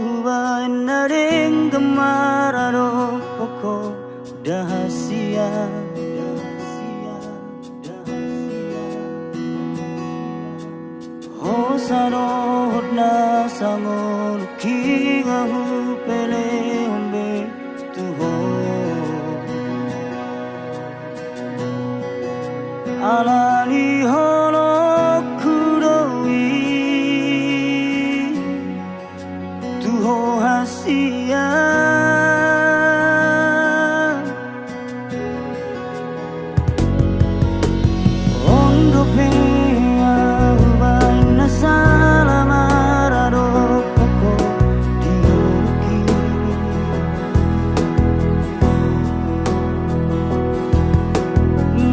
hubay na rin gamararo poko dahasia Hosarod na sangon kinga hupele hombe tuho Alali holo kuroi tuho hasia Ondo pea hubay na salamararo poko diuki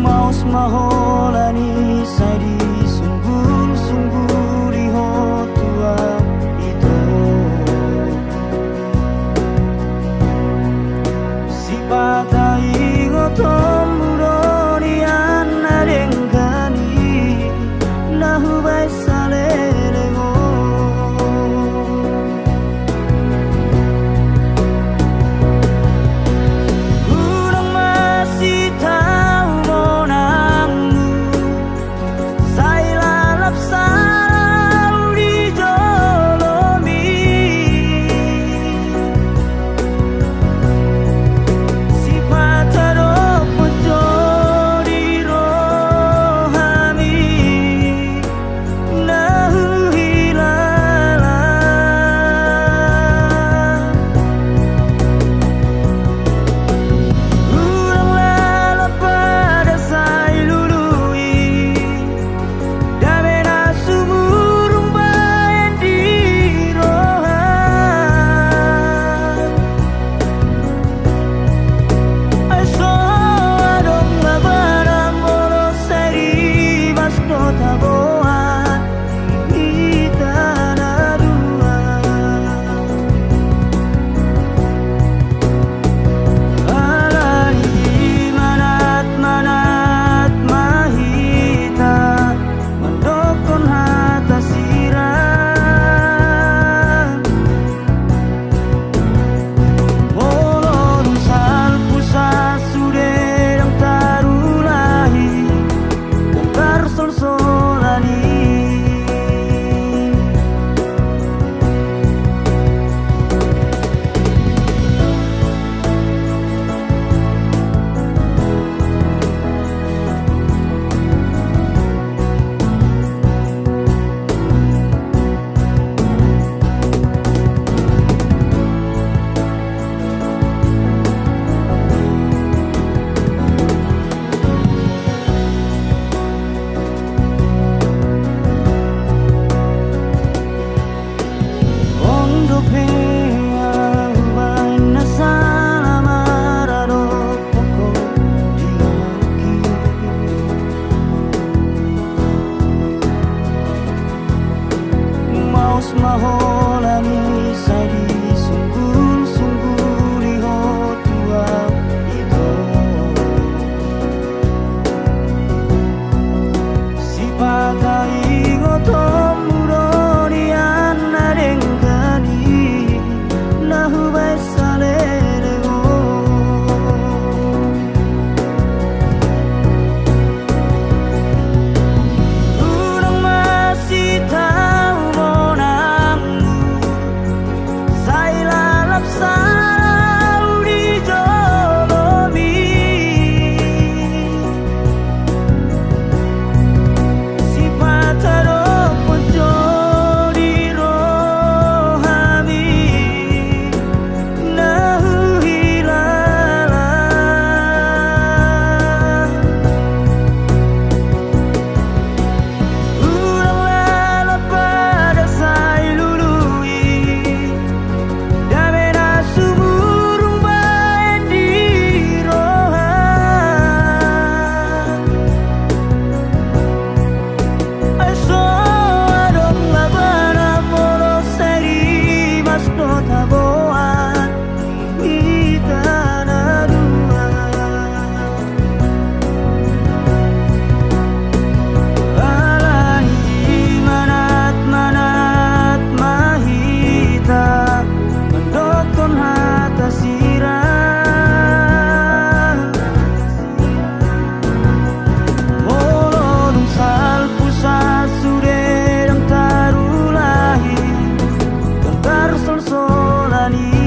Maus maholani sadi sungguh di hotua itu si patai ngotom muroni anarengani nahubai salelego Urang masih tahu monangmu Saya lalap sarau di jolomi Si pataro pojo di rohami Nahu hilala Urang lalap pada saya lului Damena sumurung bayan di rohan Aiso adong labaran moro seri mas nota boan Kita nadua Alani manat mahita Mandokon hata sirang Molon salpusa sudeng tarulahi Bongkar sol-solani Ondo pea hubay na salamararo poko diuki Maus maholani sadi sungguh di hotua itu Si patai ngotom muroni anarengani 空に